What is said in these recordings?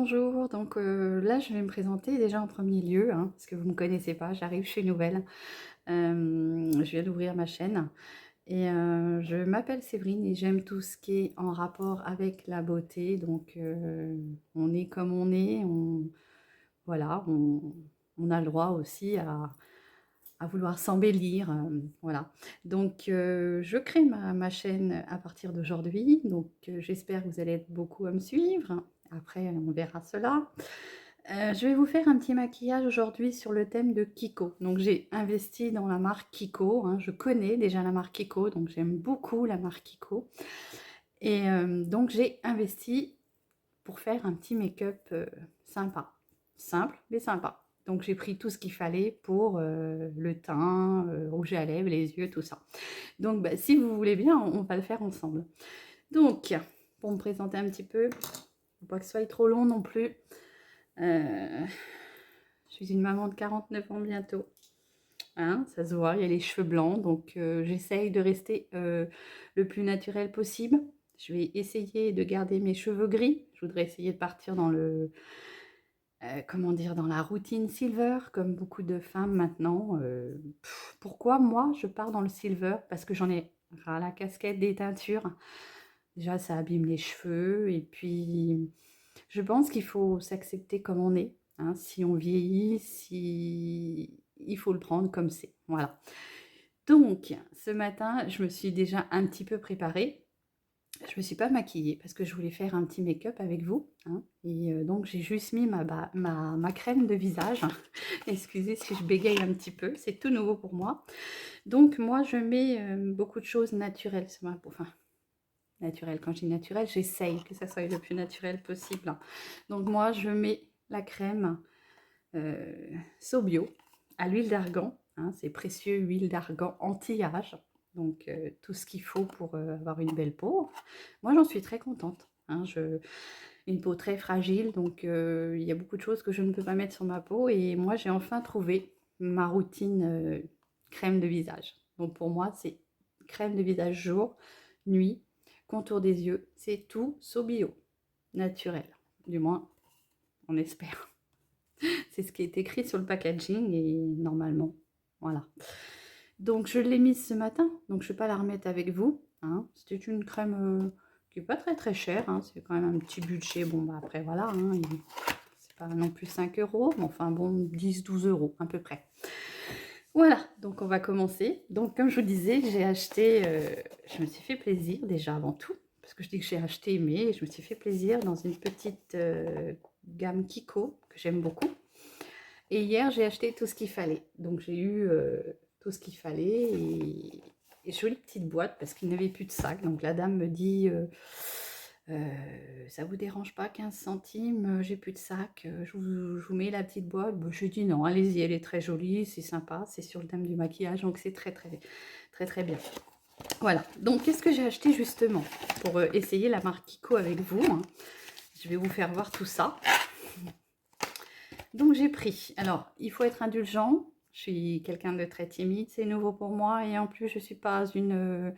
bonjour. Donc là, je vais me présenter déjà en premier lieu, hein, parce que vous ne me connaissez pas, j'arrive, je suis nouvelle. Je viens d'ouvrir ma chaîne et je m'appelle Séverine et j'aime tout ce qui est en rapport avec la beauté. Donc on est comme on est, voilà, on a le droit aussi à vouloir s'embellir, voilà. Donc je crée ma chaîne à partir d'aujourd'hui, donc j'espère que vous allez être beaucoup à me suivre. Après, on verra cela. Je vais vous faire un petit maquillage aujourd'hui sur le thème de Kiko. Donc j'ai investi dans la marque Kiko, hein. Je connais déjà la marque Kiko, donc j'aime beaucoup la marque Kiko. Et donc j'ai investi pour faire un petit make-up sympa. Simple, mais sympa. Donc j'ai pris tout ce qu'il fallait pour le teint, rouge à lèvres, les yeux, tout ça. Donc bah, si vous voulez bien, on va le faire ensemble. Donc, pour me présenter un petit peu, faut pas que ce soit trop long non plus. Je suis une maman de 49 ans bientôt. Hein, ça se voit, il y a les cheveux blancs, donc j'essaye de rester le plus naturel possible. Je vais essayer de garder mes cheveux gris. Je voudrais essayer de partir dans le, comment dire, dans la routine silver, comme beaucoup de femmes maintenant. Pourquoi moi, je pars dans le silver? Parce que j'en ai ras la casquette des teintures. Déjà, ça abîme les cheveux. Et puis, je pense qu'il faut s'accepter comme on est. Hein. Si on vieillit, si... il faut le prendre comme c'est. Voilà. Donc, ce matin, je me suis déjà un petit peu préparée. Je ne me suis pas maquillée parce que je voulais faire un petit make-up avec vous. Hein. Et donc, j'ai juste mis ma crème de visage. Excusez si je bégaye un petit peu, c'est tout nouveau pour moi. Donc, moi, je mets beaucoup de choses naturelles sur ma peau. Enfin, naturelles, quand je dis naturel, j'essaye que ça soit le plus naturel possible. Donc, moi, je mets la crème Sobio à l'huile d'argan. Hein, c'est précieux, huile d'argan anti-âge. Donc, tout ce qu'il faut pour avoir une belle peau. Moi, j'en suis très contente. Hein, une peau très fragile, donc il y a beaucoup de choses que je ne peux pas mettre sur ma peau. Et moi, j'ai enfin trouvé ma routine crème de visage. Donc, pour moi, c'est crème de visage jour, nuit, contour des yeux. C'est tout bio, naturel. Du moins, on espère. C'est ce qui est écrit sur le packaging et normalement, voilà. Donc je l'ai mise ce matin, donc je ne vais pas la remettre avec vous. Hein. C'était une crème qui n'est pas très très chère, hein. C'est quand même un petit budget. Bon bah après voilà, hein, c'est pas non plus 5 euros, mais enfin bon 10-12 euros à peu près. Voilà, donc on va commencer. Donc comme je vous disais, j'ai acheté, je me suis fait plaisir déjà avant tout, parce que je dis que j'ai acheté, mais je me suis fait plaisir dans une petite gamme Kiko que j'aime beaucoup. Et hier, j'ai acheté tout ce qu'il fallait. Donc, j'ai eu tout ce qu'il fallait et jolie petite boîte parce qu'il n'y avait plus de sac. Donc, la dame me dit ça vous dérange pas 15 centimes, j'ai plus de sac, je vous mets la petite boîte. Bon, je lui dis non, allez-y, elle est très jolie, c'est sympa, c'est sur le thème du maquillage, donc c'est très, très, très, très bien. Voilà. Donc, qu'est-ce que j'ai acheté justement pour essayer la marque Kiko avec vous, hein. Je vais vous faire voir tout ça. Donc j'ai pris, alors il faut être indulgent, je suis quelqu'un de très timide, c'est nouveau pour moi et en plus je ne suis pas une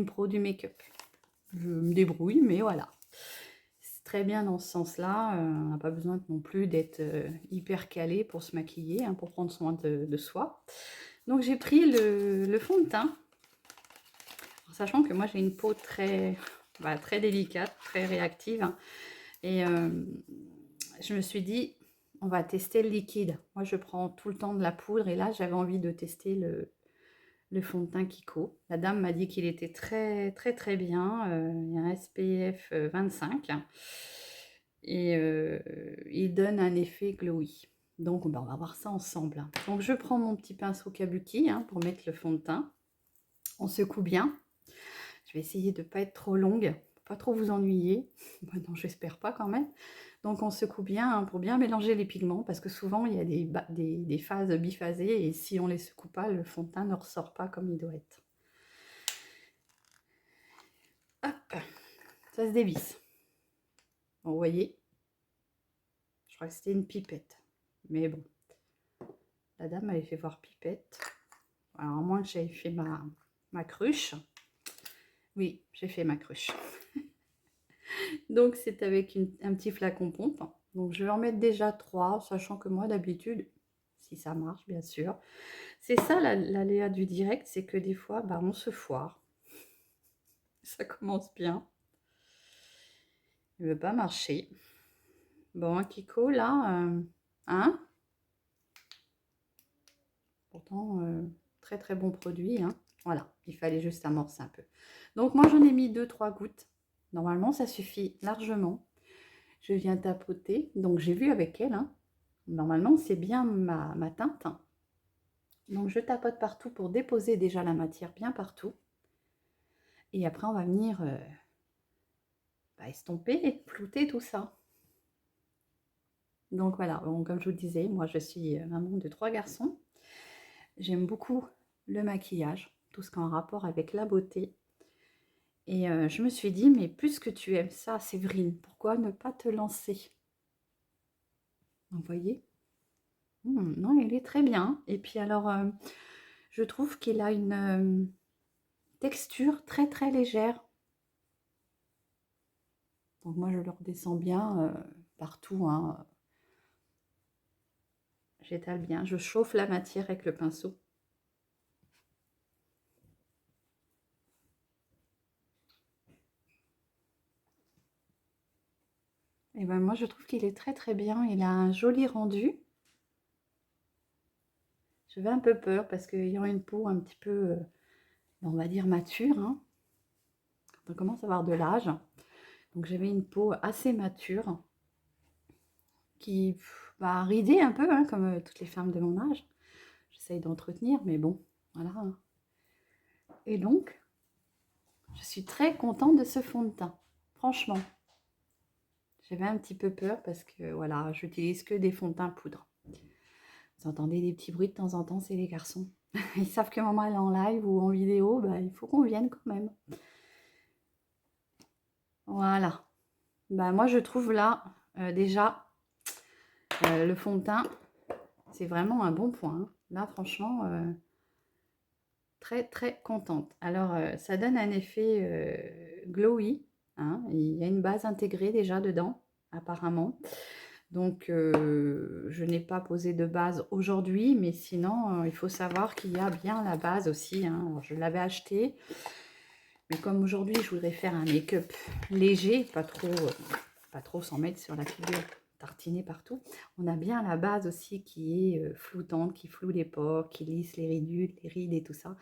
pro du make-up. Je me débrouille, mais voilà. C'est très bien dans ce sens-là, on n'a pas besoin non plus d'être hyper calé pour se maquiller, hein, pour prendre soin de soi. Donc j'ai pris le fond de teint, en sachant que moi j'ai une peau très, très délicate, très réactive, hein, et je me suis dit, on va tester le liquide. Moi, je prends tout le temps de la poudre et là, j'avais envie de tester le fond de teint Kiko. La dame m'a dit qu'il était très, très, très bien. Il y a un SPF 25 et il donne un effet glowy. Donc, ben, on va voir ça ensemble. Donc, je prends mon petit pinceau kabuki, hein, pour mettre le fond de teint. On secoue bien. Je vais essayer de ne pas être trop longue, pour pas trop vous ennuyer. Bon, non, j'espère pas quand même. Donc on secoue bien, hein, pour bien mélanger les pigments, parce que souvent il y a des phases biphasées, et si on ne les secoue pas, le fond de teint ne ressort pas comme il doit être. Hop, ça se dévisse. Bon, vous voyez, je crois que c'était une pipette. Mais bon, la dame m'avait fait voir pipette. Alors moi j'avais fait ma cruche. Oui, j'ai fait ma cruche. Donc c'est avec un petit flacon pompe. Donc je vais en mettre déjà 3, sachant que moi d'habitude, si ça marche bien sûr, c'est ça l'aléa du direct, c'est que des fois bah, on se foire. Ça commence bien. Il ne veut pas marcher. Bon, Kiko là, hein? Pourtant, très très bon produit, hein. Voilà, il fallait juste amorcer un peu. Donc moi j'en ai mis 2-3 gouttes. Normalement ça suffit largement. Je viens tapoter, donc j'ai vu avec elle, hein. Normalement c'est bien ma teinte. Donc je tapote partout pour déposer déjà la matière bien partout. Et après on va venir estomper, flouter tout ça. Donc voilà, bon, comme je vous le disais, moi je suis maman de 3 garçons. J'aime beaucoup le maquillage, tout ce qui est en rapport avec la beauté. Et je me suis dit, mais puisque tu aimes ça, Séverine, pourquoi ne pas te lancer? Vous voyez? Non, il est très bien. Et puis alors, je trouve qu'il a une texture très très légère. Donc moi, je le redescends bien partout, hein. J'étale bien. Je chauffe la matière avec le pinceau. Et ben moi, je trouve qu'il est très très bien. Il a un joli rendu. J'avais un peu peur parce qu'ayant une peau un petit peu, on va dire, mature, hein, quand on commence à avoir de l'âge, donc j'avais une peau assez mature qui va rider un peu, hein, comme toutes les femmes de mon âge. J'essaye d'entretenir, mais bon, voilà. Et donc, je suis très contente de ce fond de teint, franchement. J'avais un petit peu peur parce que, voilà, j'utilise que des fonds de teint poudre. Vous entendez des petits bruits de temps en temps, c'est les garçons. Ils savent que maman elle est en live ou en vidéo, bah, il faut qu'on vienne quand même. Voilà. Bah, moi, je trouve là, déjà, le fond de teint, c'est vraiment un bon point, hein. Là, franchement, très, très contente. Alors, ça donne un effet glowy, hein. Il y a une base intégrée déjà dedans, apparemment. Donc, je n'ai pas posé de base aujourd'hui, mais sinon, il faut savoir qu'il y a bien la base aussi, hein. Alors, je l'avais acheté, mais comme aujourd'hui, je voudrais faire un make-up léger, pas trop s'en mettre sur la figure, tartiner partout. On a bien la base aussi qui est floutante, qui floue les pores, qui lisse les ridules, les rides et tout ça.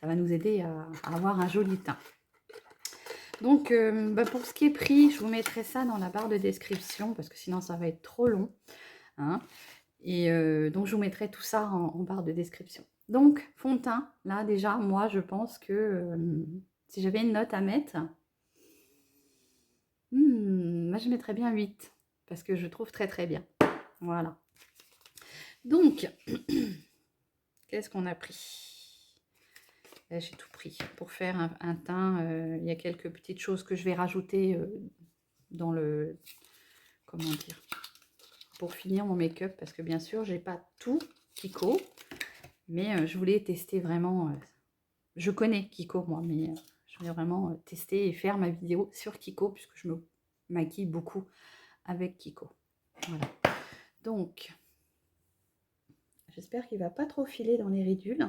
Ça va nous aider à avoir un joli teint. Donc, pour ce qui est prix, je vous mettrai ça dans la barre de description parce que sinon ça va être trop long, hein. Et donc, je vous mettrai tout ça en barre de description. Donc, fond de teint, là déjà, moi je pense que si j'avais une note à mettre, moi je mettrais bien 8 parce que je trouve très très bien. Voilà. Donc, qu'est-ce qu'on a pris? Là, j'ai tout pris. Pour faire un teint, il y a quelques petites choses que je vais rajouter dans le... Comment dire? Pour finir mon make-up, parce que bien sûr, j'ai pas tout Kiko, mais je voulais tester vraiment... je connais Kiko, moi, mais je voulais vraiment tester et faire ma vidéo sur Kiko, puisque je me maquille beaucoup avec Kiko. Voilà. Donc, j'espère qu'il va pas trop filer dans les ridules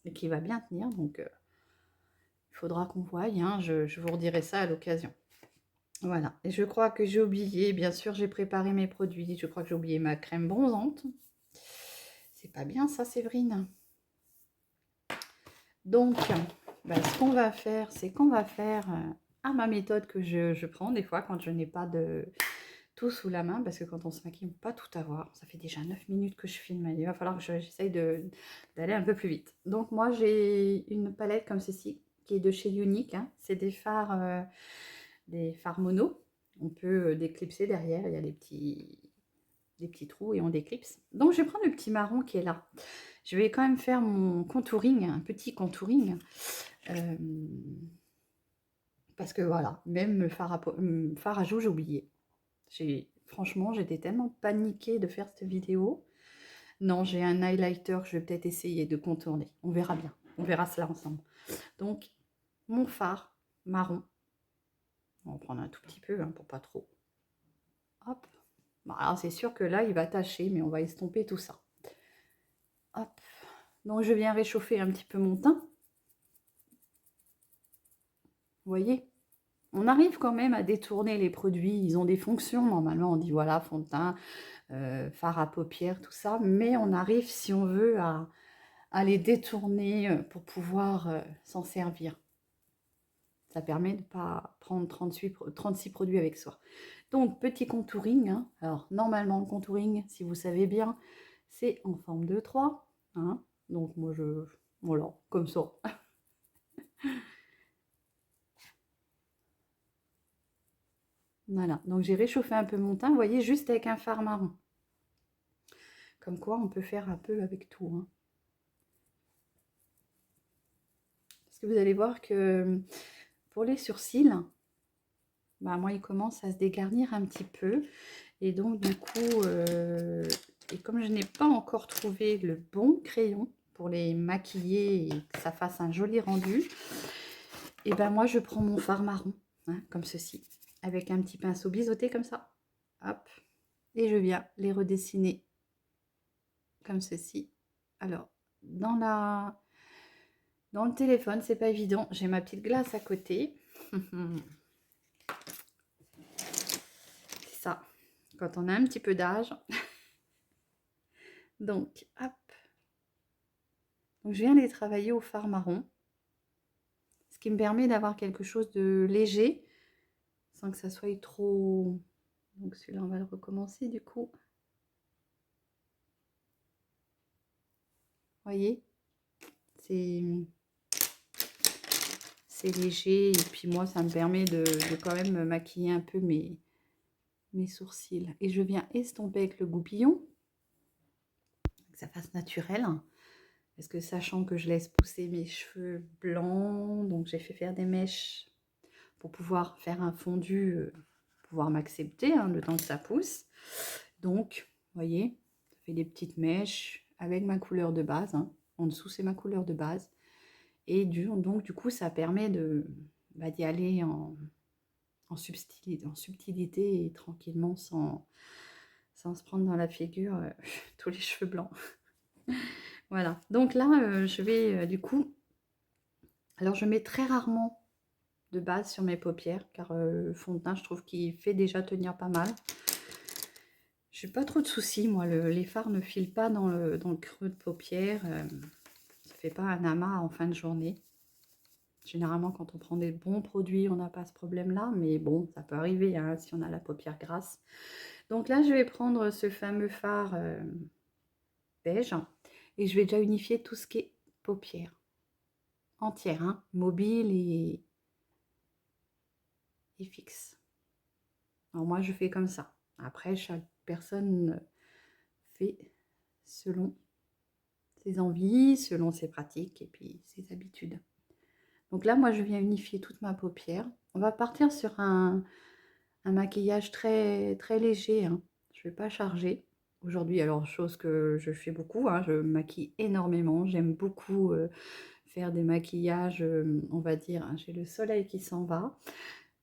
et qu'il va bien tenir. Donc, il faudra qu'on voie, hein, je vous redirai ça à l'occasion. Voilà. Et je crois que j'ai oublié, bien sûr, j'ai préparé mes produits. Je crois que j'ai oublié ma crème bronzante. C'est pas bien ça, Séverine. Donc, ce qu'on va faire, c'est qu'on va faire à ma méthode que je prends des fois quand je n'ai pas de tout sous la main, parce que quand on se maquille, on ne peut pas tout avoir. Ça fait déjà 9 minutes que je filme, il va falloir que j'essaye d'aller un peu plus vite. Donc moi, j'ai une palette comme ceci, qui est de chez Unique, hein. C'est des fards mono. On peut déclipser derrière, il y a des petits trous et on déclipse. Donc je vais prendre le petit marron qui est là. Je vais quand même faire mon contouring, un petit contouring. Parce que voilà, même le fard à joues, j'ai oublié. Franchement, j'étais tellement paniquée de faire cette vidéo. Non, j'ai un highlighter que je vais peut-être essayer de contourner. On verra bien. On verra cela ensemble. Donc, mon fard marron. On va en prendre un tout petit peu, hein, pour pas trop. Hop. Bon, alors c'est sûr que là, il va tacher, mais on va estomper tout ça. Hop. Donc je viens réchauffer un petit peu mon teint. Vous voyez? On arrive quand même à détourner les produits. Ils ont des fonctions, normalement, on dit voilà, fond de teint, fard à paupières, tout ça. Mais on arrive, si on veut, à les détourner pour pouvoir s'en servir. Ça permet de ne pas prendre 36 produits avec soi. Donc, petit contouring. Hein. Alors, normalement, le contouring, si vous savez bien, c'est en forme de 3. Hein. Donc, moi, voilà, comme ça. Voilà. Donc, j'ai réchauffé un peu mon teint, vous voyez, juste avec un fard marron. Comme quoi, on peut faire un peu avec tout. Hein. Parce que vous allez voir que pour les sourcils, bah, moi, ils commencent à se dégarnir un petit peu. Et donc, du coup, et comme je n'ai pas encore trouvé le bon crayon pour les maquiller et que ça fasse un joli rendu, et ben moi, je prends mon fard marron, hein, comme ceci, avec un petit pinceau biseauté comme ça. Hop. Et je viens les redessiner comme ceci. Alors, dans le téléphone, c'est pas évident. J'ai ma petite glace à côté. C'est ça. Quand on a un petit peu d'âge. Donc, hop. Donc, je viens les travailler au fard marron. Ce qui me permet d'avoir quelque chose de léger, sans que ça soit trop... Donc, celui-là, on va le recommencer du coup. Vous voyez, c'est léger. Et puis moi, ça me permet de quand même maquiller un peu mes sourcils. Et je viens estomper avec le goupillon. Que ça fasse naturel. Parce que sachant que je laisse pousser mes cheveux blancs, donc j'ai fait faire des mèches pour pouvoir faire un fondu, pouvoir m'accepter hein, le temps que ça pousse. Donc, vous voyez, ça fait des petites mèches avec ma couleur de base. Hein. En dessous, c'est ma couleur de base. Et donc, du coup, ça permet d'y aller en subtilité et tranquillement sans se prendre dans la figure tous les cheveux blancs. Voilà. Donc là, je vais du coup... Alors, je mets très rarement de base sur mes paupières car le fond de teint, je trouve qu'il fait déjà tenir pas mal. J'ai pas trop de soucis, moi. Les fards ne filent pas dans le creux de paupière. Ça fait pas un amas en fin de journée. Généralement, quand on prend des bons produits, on n'a pas ce problème-là. Mais bon, ça peut arriver hein, si on a la paupière grasse. Donc là, je vais prendre ce fameux fard beige. Et je vais déjà unifier tout ce qui est paupières. Entière, hein, mobile et fixe. Alors moi, je fais comme ça. Après, chaque personne fait selon ses envies, selon ses pratiques et puis ses habitudes. Donc là, moi, je viens unifier toute ma paupière. On va partir sur un maquillage très, très léger. Hein. Je ne vais pas charger aujourd'hui. Alors, chose que je fais beaucoup, hein, je maquille énormément. J'aime beaucoup faire des maquillages, on va dire, hein, j'ai le soleil qui s'en va.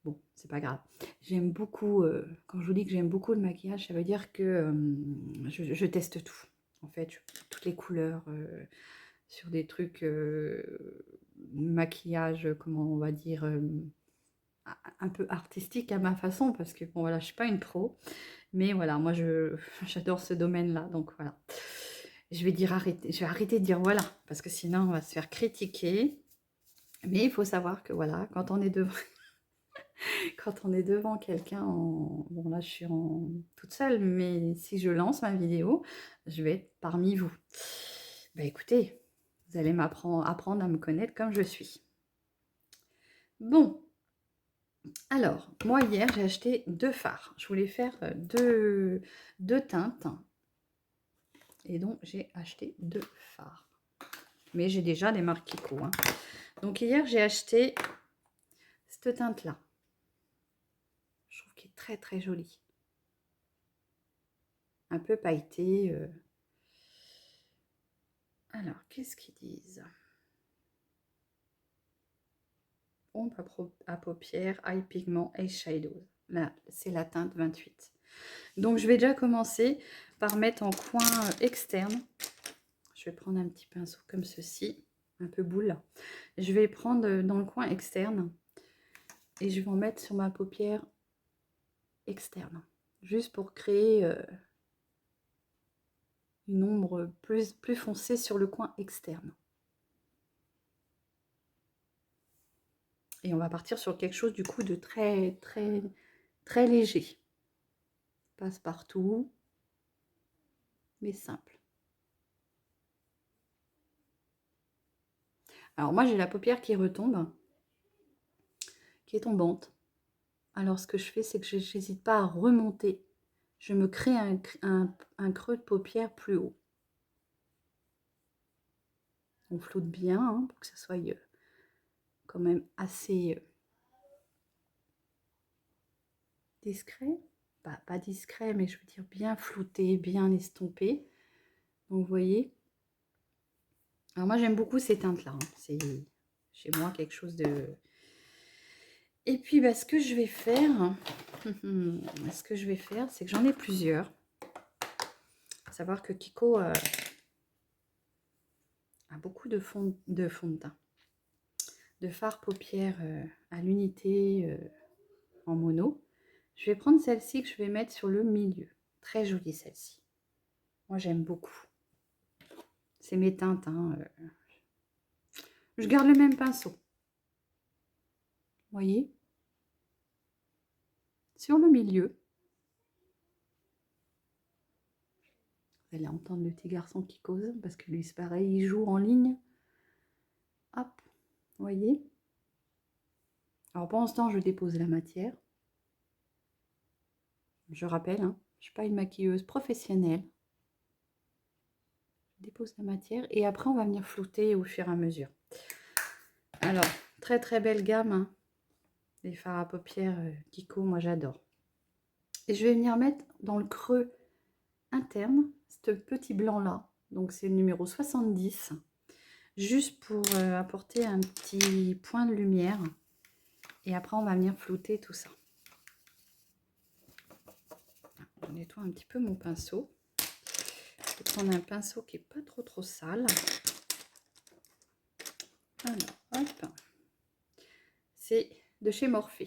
Bon, c'est pas grave. J'aime beaucoup, quand je vous dis que j'aime beaucoup le maquillage, ça veut dire que je teste tout. En fait, toutes les couleurs sur des trucs maquillage, comment on va dire, un peu artistique à ma façon, parce que bon voilà, je suis pas une pro, mais voilà, moi j'adore ce domaine-là, donc voilà. Je vais arrêter de dire voilà, parce que sinon on va se faire critiquer. Mais il faut savoir que voilà, quand on est devant quand on est devant quelqu'un, bon là je suis toute seule, mais si je lance ma vidéo, je vais être parmi vous. Bah écoutez, vous allez apprendre à me connaître comme je suis. Bon, alors, moi hier j'ai acheté 2 fards. Je voulais faire deux teintes. Et donc j'ai acheté 2 fards. Mais j'ai déjà des marques Kiko. Hein. Donc hier j'ai acheté cette teinte-là. Je trouve qu'elle est très très jolie. Un peu pailletée. Alors, qu'est-ce qu'ils disent? Ombre à paupières, eye pigment, eyeshadow. Là, c'est la teinte 28. Donc, je vais déjà commencer par mettre en coin externe. Je vais prendre un petit pinceau comme ceci, un peu boule. Je vais prendre dans le coin externe et je vais en mettre sur ma paupière externe. Juste pour créer une ombre plus foncée sur le coin externe. Et on va partir sur quelque chose du coup de très léger. Passe partout, mais simple. Alors moi j'ai la paupière qui retombe, qui est tombante. Alors ce que je fais, c'est que je n'hésite pas à remonter. Je me crée un creux de paupière plus haut. On floute bien hein, pour que ça soit quand même assez discret. Pas discret, mais je veux dire bien flouté, bien estompé. Donc vous voyez. Alors moi j'aime beaucoup ces teintes-là. Hein. C'est chez moi quelque chose de... Et puis bah, ce que je vais faire, c'est que j'en ai plusieurs. Faut savoir que Kiko a beaucoup de fond de teint. De fard paupières à l'unité en mono. Je vais prendre celle-ci que je vais mettre sur le milieu. Très jolie celle-ci. Moi j'aime beaucoup. C'est mes teintes. Hein. Je garde le même pinceau. Vous voyez? Sur le milieu. Vous allez entendre le petit garçon qui cause. Parce que lui c'est pareil, il joue en ligne. Hop. Vous voyez? Alors pendant ce temps, je dépose la matière. Je rappelle, hein, je ne suis pas une maquilleuse professionnelle. Je dépose la matière et après on va venir flouter au fur et à mesure. Alors, très belle gamme. Hein. Les fards à paupières Kiko, moi j'adore. Et je vais venir mettre dans le creux interne, ce petit blanc là. Donc c'est le numéro 70. Juste pour apporter un petit point de lumière. Et après on va venir flouter tout ça. Je nettoie un petit peu mon pinceau. Je vais prendre un pinceau qui n'est pas trop sale. Alors, hop. C'est de chez Morphe.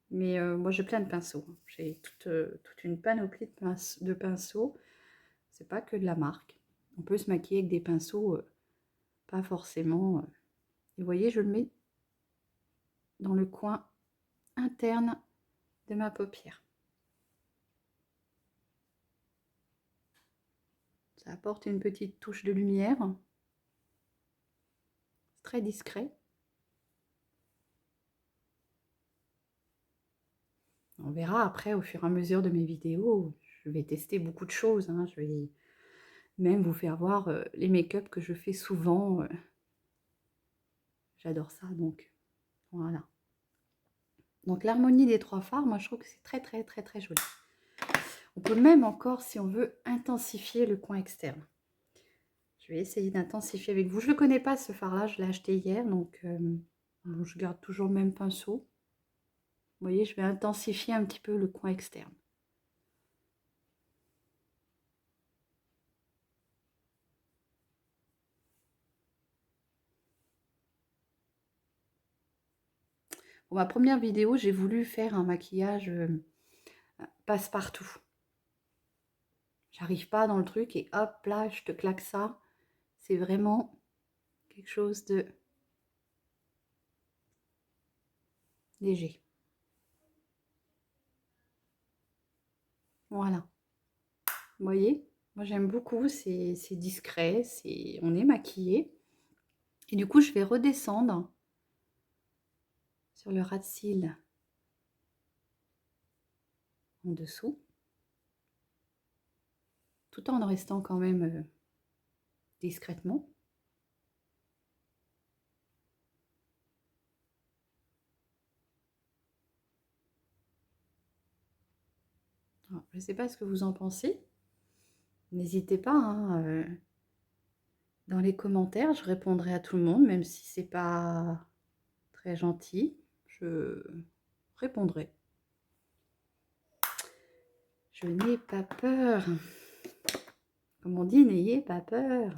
Mais moi, j'ai plein de pinceaux. J'ai toute une panoplie de pinceaux. C'est pas que de la marque. On peut se maquiller avec des pinceaux, pas forcément. Et vous voyez, je le mets dans le coin interne de ma paupière. Ça apporte une petite touche de lumière. C'est très discret. On verra après, au fur et à mesure de mes vidéos, je vais tester beaucoup de choses. Hein. Je vais même vous faire voir les make-up que je fais souvent. J'adore ça, donc voilà. Donc l'harmonie des trois fards, moi je trouve que c'est très joli. On peut même encore, si on veut, intensifier le coin externe. Je vais essayer d'intensifier avec vous. Je ne le connais pas ce fard-là, je l'ai acheté hier, donc bon, je garde toujours le même pinceau. Vous voyez, je vais intensifier un petit peu le coin externe. Pour ma première vidéo, j'ai voulu faire un maquillage passe-partout. J'arrive pas dans le truc et hop, là, je te claque ça. C'est vraiment quelque chose de léger. Voilà. Vous voyez? Moi, j'aime beaucoup. C'est discret. On est maquillé. Et du coup, je vais redescendre sur le ras de cils en dessous. Tout en restant quand même discrètement. Alors, je ne sais pas ce que vous en pensez. N'hésitez pas, hein, dans les commentaires, je répondrai à tout le monde, même si c'est pas très gentil, je répondrai. Je n'ai pas peur. Comme on dit, n'ayez pas peur.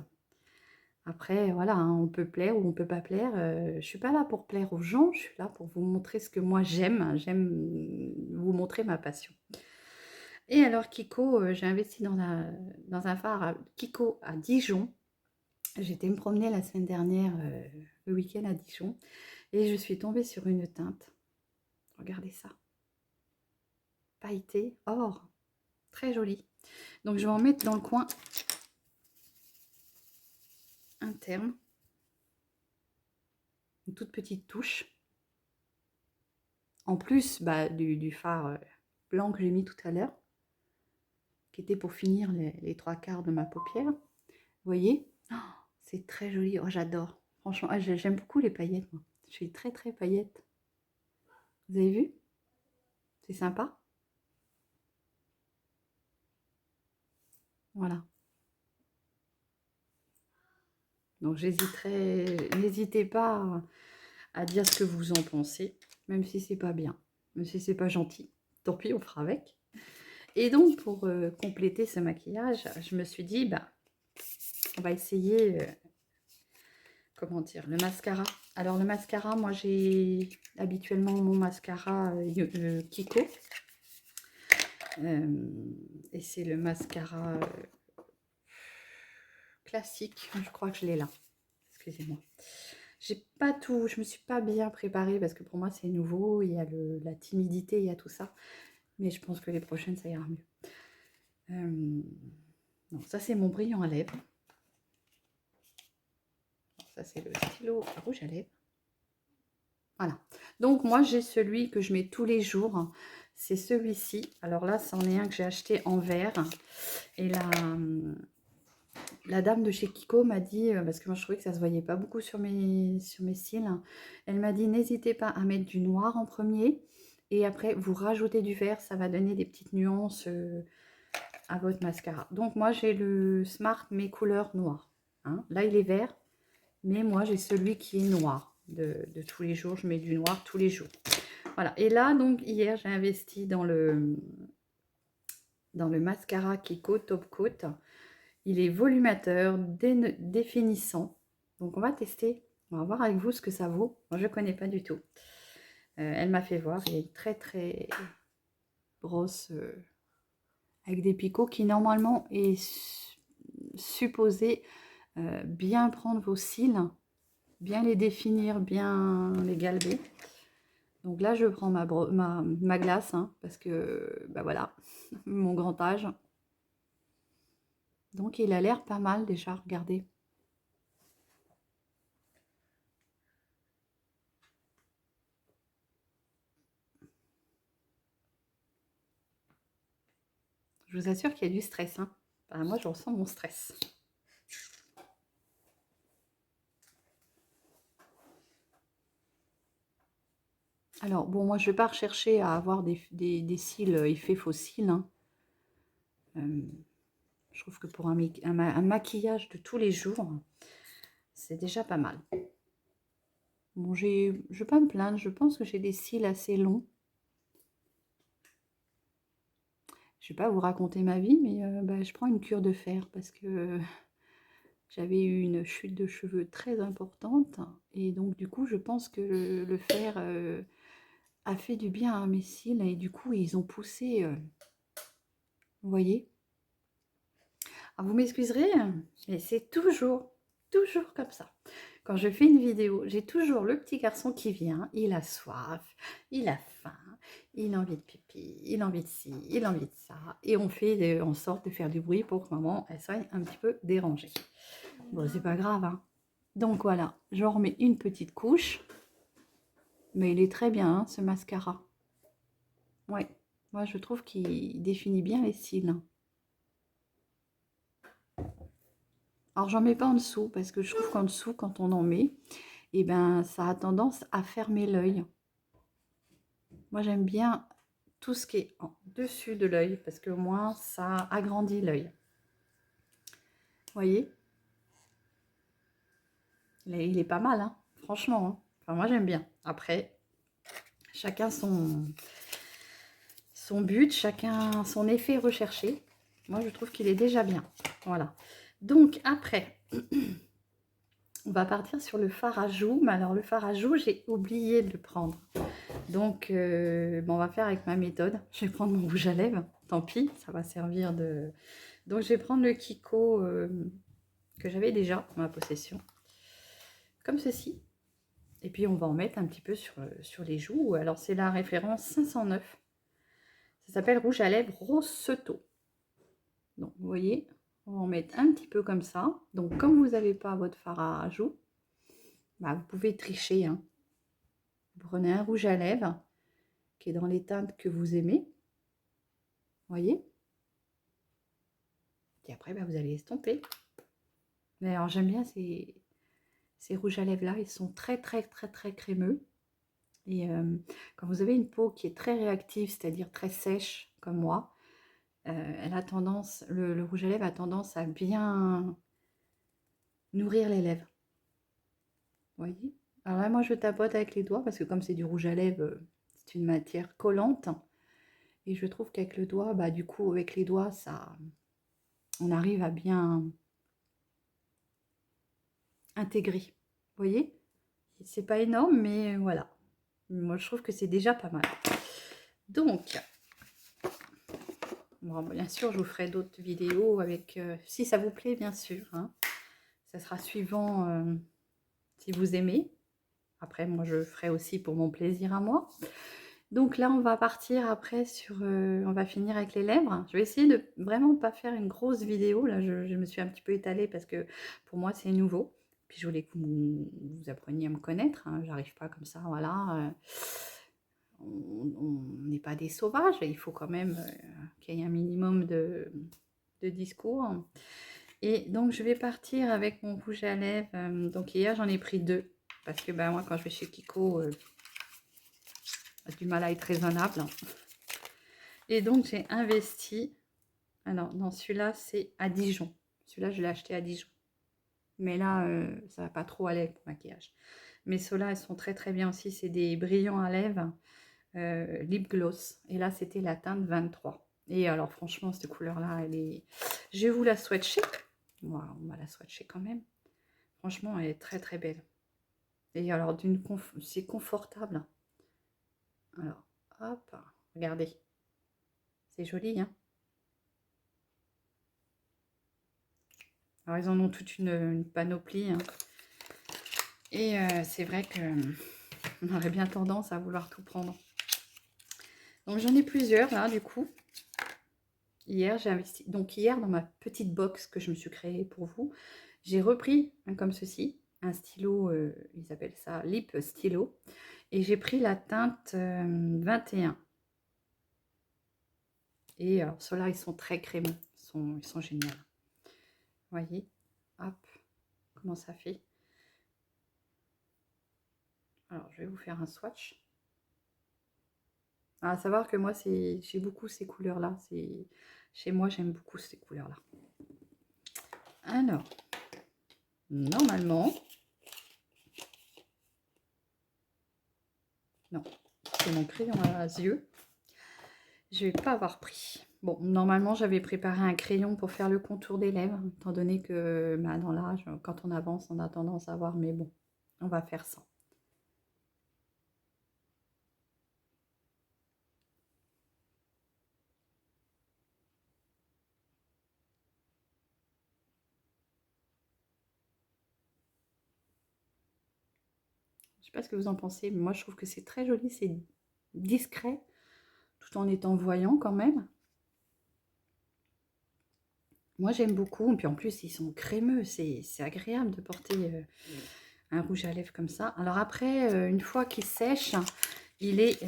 Après, voilà, hein, on peut plaire ou on peut pas plaire. Je ne suis pas là pour plaire aux gens, je suis là pour vous montrer ce que moi j'aime. J'aime vous montrer ma passion. Et alors, Kiko, j'ai investi dans un phare Kiko à Dijon. J'étais me promener la semaine dernière, le week-end à Dijon, et je suis tombée sur une teinte. Regardez ça. Pailleté, or, très jolie. Donc, je vais en mettre dans le coin interne. Une toute petite touche. En plus du fard blanc que j'ai mis tout à l'heure, qui était pour finir les 3/4 de ma paupière. Vous voyez, oh, c'est très joli. Oh, j'adore. Franchement, j'aime beaucoup les paillettes. Moi. Je suis très très paillette. Vous avez vu? C'est sympa. Voilà. Donc n'hésitez pas à dire ce que vous en pensez, même si c'est pas bien, même si c'est pas gentil. Tant pis, on fera avec. Et donc, pour compléter ce maquillage, je me suis dit, on va essayer, comment dire, le mascara. Alors, le mascara, moi, j'ai habituellement mon mascara Kiko. Et c'est le mascara classique. Je crois que je l'ai là. Excusez-moi. J'ai pas tout, je me suis pas bien préparée parce que pour moi, c'est nouveau. Il y a la timidité, il y a tout ça. Mais je pense que les prochaines, ça ira mieux. Donc ça, c'est mon brillant à lèvres. Ça, c'est le stylo rouge à lèvres. Voilà. Donc, moi, j'ai celui que je mets tous les jours. C'est celui-ci. Alors là, c'en est un que j'ai acheté en verre. Et la dame de chez Kiko m'a dit, parce que moi, je trouvais que ça se voyait pas beaucoup sur mes cils. Elle m'a dit, n'hésitez pas à mettre du noir en premier. Et après, vous rajoutez du vert. Ça va donner des petites nuances à votre mascara. Donc, moi, j'ai le Smart Mes Couleurs Noires. Hein. Là, il est vert. Mais moi, j'ai celui qui est noir de tous les jours. Je mets du noir tous les jours. Voilà. Et là, donc, hier, j'ai investi dans le mascara Kiko Top Coat. Il est volumateur, définissant. Donc, on va tester. On va voir avec vous ce que ça vaut. Moi, je ne connais pas du tout. Elle m'a fait voir. Il est très, très brosse avec des picots qui, normalement, est supposé bien prendre vos cils, bien les définir, bien les galber. Donc là, je prends ma glace, hein, parce que, voilà, mon grand âge. Donc, il a l'air pas mal déjà, regardez. Je vous assure qu'il y a du stress. Hein. Enfin, moi, je ressens mon stress. Alors, bon, moi, je ne vais pas rechercher à avoir des cils effets fossiles. Hein. Je trouve que pour un maquillage de tous les jours, c'est déjà pas mal. Bon, je ne vais pas me plaindre. Je pense que j'ai des cils assez longs. Je ne vais pas vous raconter ma vie, mais je prends une cure de fer parce que j'avais eu une chute de cheveux très importante. Et donc, du coup, je pense que le fer a fait du bien à mes cils. Et du coup, ils ont poussé. Vous voyez? Alors, vous m'excuserez, mais c'est toujours comme ça. Quand je fais une vidéo, j'ai toujours le petit garçon qui vient. Il a soif, il a faim, il a envie de pipi, il a envie de ci, il a envie de ça. Et on fait en sorte de faire du bruit pour que maman elle soit un petit peu dérangée. Bon, c'est pas grave, hein. Donc voilà, je remets une petite couche. Mais il est très bien, hein, ce mascara. Ouais, moi je trouve qu'il définit bien les cils. Alors j'en mets pas en dessous parce que je trouve qu'en dessous, quand on en met, eh ben, ça a tendance à fermer l'œil. Moi j'aime bien tout ce qui est en dessus de l'œil parce que au moins ça agrandit l'œil. Vous voyez? Il est pas mal, hein, franchement. Hein. Enfin, moi j'aime bien. Après, chacun son son but, chacun son effet recherché. Moi, je trouve qu'il est déjà bien. Voilà. Donc, après, on va partir sur le fard à joues. Mais alors, le fard à joues, j'ai oublié de le prendre. Donc, bon, on va faire avec ma méthode. Je vais prendre mon rouge à lèvres. Tant pis, ça va servir de... Donc, je vais prendre le Kiko que j'avais déjà en ma possession. Comme ceci. Et puis, on va en mettre un petit peu sur les joues. Alors, c'est la référence 509. Ça s'appelle rouge à lèvres Rosseto. Donc, vous voyez, on va en mettre un petit peu comme ça. Donc, comme vous n'avez pas votre fard à joues, bah, vous pouvez tricher. Hein. Vous prenez un rouge à lèvres qui est dans les teintes que vous aimez. Vous voyez? Et après, bah, vous allez estomper. Mais alors, j'aime bien ces rouges à lèvres là. Ils sont très, très, très, très crémeux. Et quand vous avez une peau qui est très réactive, c'est-à-dire très sèche, comme moi, elle a tendance, le rouge à lèvres a tendance à bien nourrir les lèvres. Vous voyez? Alors là, moi, je tapote avec les doigts parce que comme c'est du rouge à lèvres, c'est une matière collante. Et je trouve qu'avec le doigt, bah, du coup, avec les doigts, ça, on arrive à bien intégrer. Vous voyez? C'est pas énorme, mais voilà. Moi, je trouve que c'est déjà pas mal. Donc, bon, bien sûr, je vous ferai d'autres vidéos avec... si ça vous plaît, bien sûr. Hein. Ça sera suivant si vous aimez. Après, moi, je ferai aussi pour mon plaisir à moi. Donc là, on va partir après sur... on va finir avec les lèvres. Je vais essayer de vraiment pas faire une grosse vidéo. Là, je me suis un petit peu étalée parce que pour moi, c'est nouveau. Puis je voulais que vous appreniez à me connaître. Hein. J'arrive pas comme ça, voilà. On n'est pas des sauvages. Il faut quand même qu'il y ait un minimum de discours. Et donc, je vais partir avec mon rouge à lèvres. Donc hier, j'en ai pris 2. Parce que ben, moi, quand je vais chez Kiko... j'ai du mal à être raisonnable. Et donc, j'ai investi. Alors, non, celui-là, c'est à Dijon. Celui-là, je l'ai acheté à Dijon. Mais là, ça va pas trop aller avec le maquillage. Mais ceux-là, elles sont très très bien aussi. C'est des brillants à lèvres, lip gloss. Et là, c'était la teinte 23. Et alors, franchement, cette couleur-là, elle est... Je vais vous la swatcher. Voilà, on va la swatcher quand même. Franchement, elle est très très belle. Et alors, c'est confortable. Alors, hop, regardez. C'est joli, hein? Alors, ils en ont toute une panoplie. Hein. Et c'est vrai qu'on aurait bien tendance à vouloir tout prendre. Donc, j'en ai plusieurs, là, du coup. Hier, j'ai investi... Donc, hier, dans ma petite box que je me suis créée pour vous, j'ai repris, hein, comme ceci, un stylo, ils appellent ça Lip Stylo. Et j'ai pris la teinte 21. Et alors, ceux-là, ils sont très crémeux. Ils sont géniaux. Vous voyez? Hop, comment ça fait? Alors, je vais vous faire un swatch. À savoir que moi, j'ai beaucoup ces couleurs-là. Chez moi, j'aime beaucoup ces couleurs-là. Alors, normalement... Non, c'est mon crayon à yeux. Je vais pas avoir pris. Bon, normalement, j'avais préparé un crayon pour faire le contour des lèvres, étant donné que bah, dans l'âge, quand on avance, on a tendance à avoir, mais bon, on va faire ça. Je sais pas ce que vous en pensez, mais moi, je trouve que c'est très joli, c'est discret, tout en étant voyant quand même. Moi, j'aime beaucoup. Et puis en plus, ils sont crémeux. C'est agréable de porter un rouge à lèvres comme ça. Alors après, une fois qu'il sèche, il est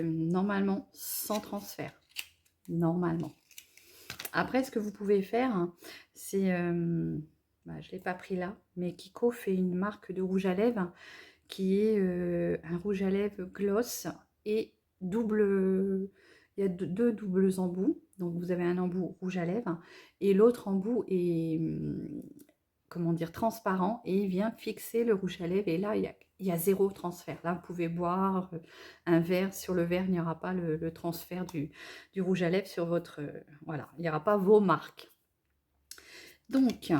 normalement sans transfert. Normalement. Après, ce que vous pouvez faire, hein, c'est... bah, je ne l'ai pas pris là, mais Kiko fait une marque de rouge à lèvres qui est un rouge à lèvres gloss et double... Il y a deux doubles embouts. Donc, vous avez un embout rouge à lèvres et l'autre embout est comment dire, transparent et il vient fixer le rouge à lèvres. Et là, il y a zéro transfert. Là, vous pouvez boire un verre. Sur le verre, il n'y aura pas le transfert du rouge à lèvres sur votre... voilà, il n'y aura pas vos marques. Donc,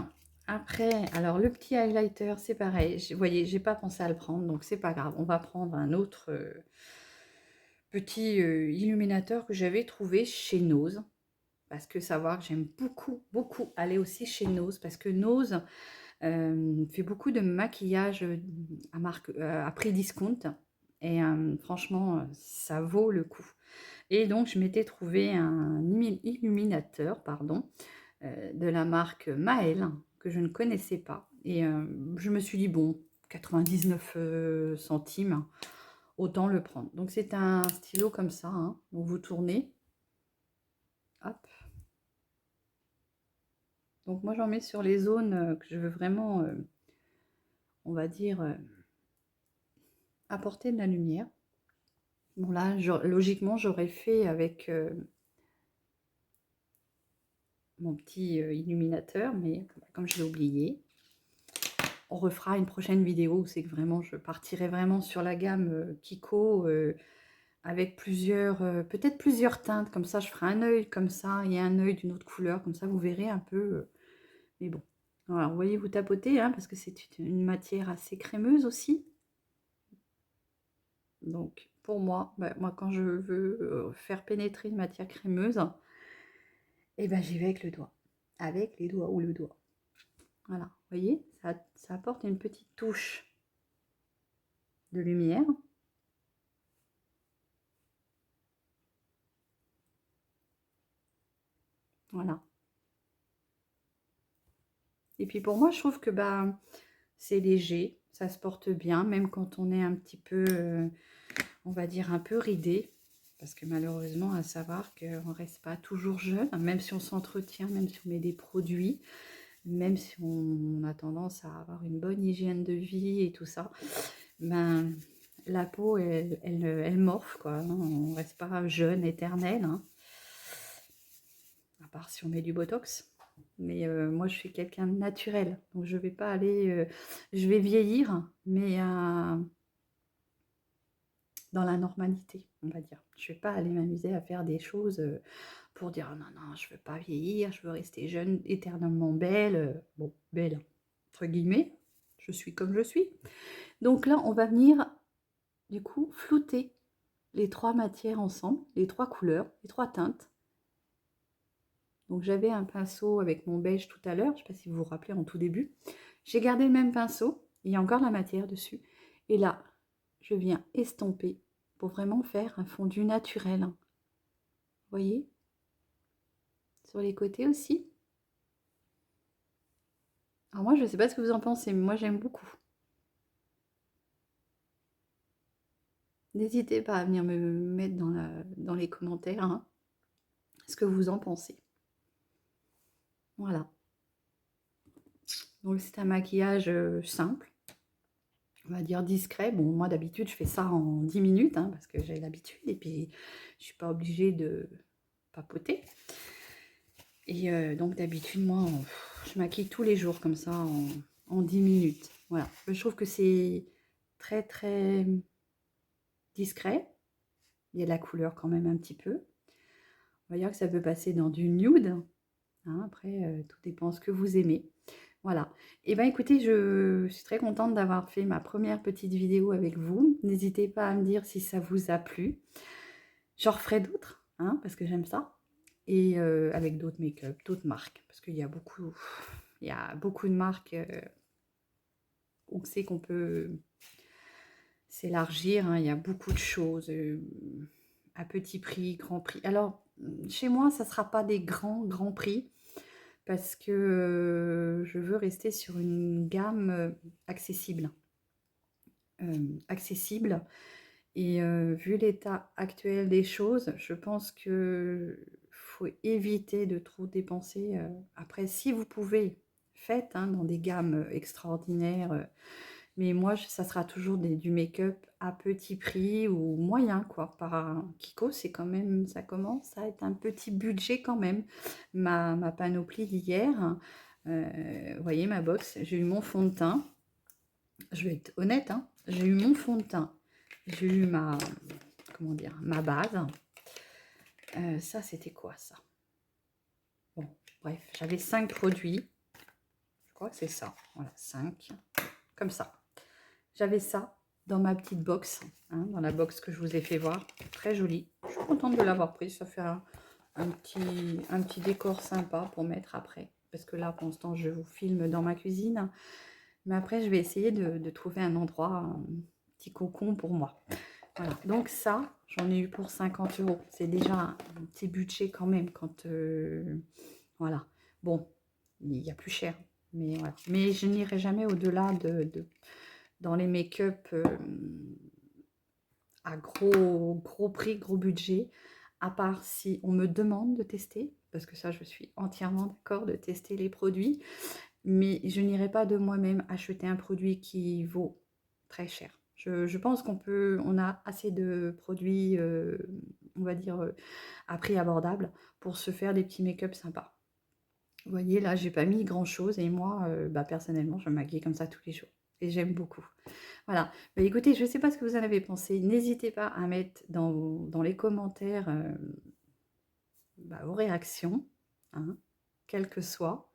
après, alors le petit highlighter, c'est pareil. Vous voyez, j'ai pas pensé à le prendre, donc c'est pas grave. On va prendre un autre petit illuminateur que j'avais trouvé chez Nose. Parce que savoir que j'aime beaucoup, beaucoup aller aussi chez Nose. Parce que Nose fait beaucoup de maquillage à prix discount. Et franchement, ça vaut le coup. Et donc, je m'étais trouvé un illuminateur, pardon, de la marque Maël, que je ne connaissais pas. Et je me suis dit, bon, 99 centimes, autant le prendre. Donc, c'est un stylo comme ça, hein. Donc, vous tournez. Hop. Donc, moi, j'en mets sur les zones que je veux vraiment, on va dire, apporter de la lumière. Bon, là, logiquement, j'aurais fait avec mon petit illuminateur, mais comme je l'ai oublié, on refera une prochaine vidéo où c'est que vraiment, je partirai vraiment sur la gamme Kiko avec plusieurs, peut-être plusieurs teintes. Comme ça, je ferai un œil comme ça et un œil d'une autre couleur. Comme ça, vous verrez un peu. Mais bon, voilà, vous voyez, vous tapotez, hein, parce que c'est une matière assez crémeuse aussi. Donc, pour moi, bah, moi quand je veux faire pénétrer une matière crémeuse, et ben j'y vais avec le doigt. Avec les doigts ou le doigt. Voilà, vous voyez, ça apporte une petite touche de lumière. Voilà. Et puis pour moi, je trouve que bah, c'est léger, ça se porte bien, même quand on est un petit peu, on va dire, un peu ridé. Parce que malheureusement, à savoir qu'on ne reste pas toujours jeune, même si on s'entretient, même si on met des produits, même si on a tendance à avoir une bonne hygiène de vie et tout ça, ben, la peau, elle morphe, quoi. Hein. On ne reste pas jeune, éternel, hein. À part si on met du Botox. Mais moi, je suis quelqu'un de naturel. Donc, je ne vais pas aller... je vais vieillir, mais dans la normalité, on va dire. Je ne vais pas aller m'amuser à faire des choses pour dire, oh, non, non, je ne veux pas vieillir, je veux rester jeune, éternellement belle. Bon, belle, entre guillemets. Je suis comme je suis. Donc là, on va venir, du coup, flouter les trois matières ensemble, les trois couleurs, les trois teintes. Donc j'avais un pinceau avec mon beige tout à l'heure, je ne sais pas si vous vous rappelez en tout début. J'ai gardé le même pinceau, il y a encore la matière dessus. Et là, je viens estomper pour vraiment faire un fondu naturel. Vous voyez? Sur les côtés aussi. Alors moi, je ne sais pas ce que vous en pensez, mais moi j'aime beaucoup. N'hésitez pas à venir me mettre dans les commentaires hein, ce que vous en pensez. Voilà. Donc c'est un maquillage simple, on va dire discret. Bon, moi d'habitude je fais ça en 10 minutes, hein, parce que j'ai l'habitude, et puis je ne suis pas obligée de papoter. Et donc d'habitude, moi, je maquille tous les jours comme ça en 10 minutes. Voilà, je trouve que c'est très très discret. Il y a de la couleur quand même un petit peu. On va dire que ça peut passer dans du nude. Hein, après, tout dépend ce que vous aimez. Voilà. Et bien écoutez, je suis très contente d'avoir fait ma première petite vidéo avec vous. N'hésitez pas à me dire si ça vous a plu. J'en referai d'autres, hein, parce que j'aime ça. Et avec d'autres make-up, d'autres marques. Parce qu'il y a beaucoup de marques où c'est qu'on peut s'élargir. Hein. Il y a beaucoup de choses à petit prix, grand prix. Alors, chez moi, ça ne sera pas des grands prix. Parce que je veux rester sur une gamme accessible. Accessible. Et vu l'état actuel des choses, je pense qu'il faut éviter de trop dépenser. Après, si vous pouvez, faites hein, dans des gammes extraordinaires. Mais moi, ça sera toujours du make-up à petit prix ou moyen, quoi. Par Kiko, c'est quand même, ça commence à être un petit budget quand même. Ma panoplie d'hier, Vous voyez ma box, j'ai eu mon fond de teint. Je vais être honnête, hein, j'ai eu mon fond de teint. J'ai eu ma, comment dire, ma base. Ça, c'était quoi ça? Bon, bref, j'avais 5 produits. Je crois que c'est ça. Voilà, 5. Comme ça. J'avais ça dans ma petite box, hein, dans la box que je vous ai fait voir. Très jolie. Je suis contente de l'avoir prise. Ça fait un petit décor sympa pour mettre après. Parce que là, pour l'instant, je vous filme dans ma cuisine. Mais après, je vais essayer de trouver un endroit, un petit cocon pour moi. Voilà. Donc ça, j'en ai eu pour 50 €. C'est déjà un petit budget quand même. Quand, voilà. Bon, il y a plus cher. Mais, voilà. Mais je n'irai jamais au-delà dans les make-up à gros prix, gros budget, à part si on me demande de tester, parce que ça, je suis entièrement d'accord de tester les produits, mais je n'irai pas de moi-même acheter un produit qui vaut très cher. Je pense on a assez de produits, on va dire, à prix abordable pour se faire des petits make-up sympas. Vous voyez, là, j'ai pas mis grand-chose et moi, personnellement, je me maquille comme ça tous les jours et j'aime beaucoup. Voilà. Bah, écoutez, je ne sais pas ce que vous en avez pensé. N'hésitez pas à mettre dans les commentaires vos réactions, hein, quelles que soient.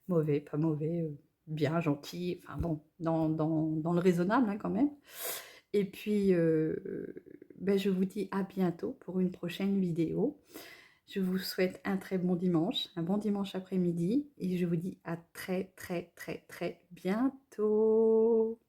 Mauvais, pas mauvais, bien, gentil, enfin bon, dans le raisonnable hein, quand même. Et puis, je vous dis à bientôt pour une prochaine vidéo. Je vous souhaite un très bon dimanche, un bon dimanche après-midi et je vous dis à très bientôt.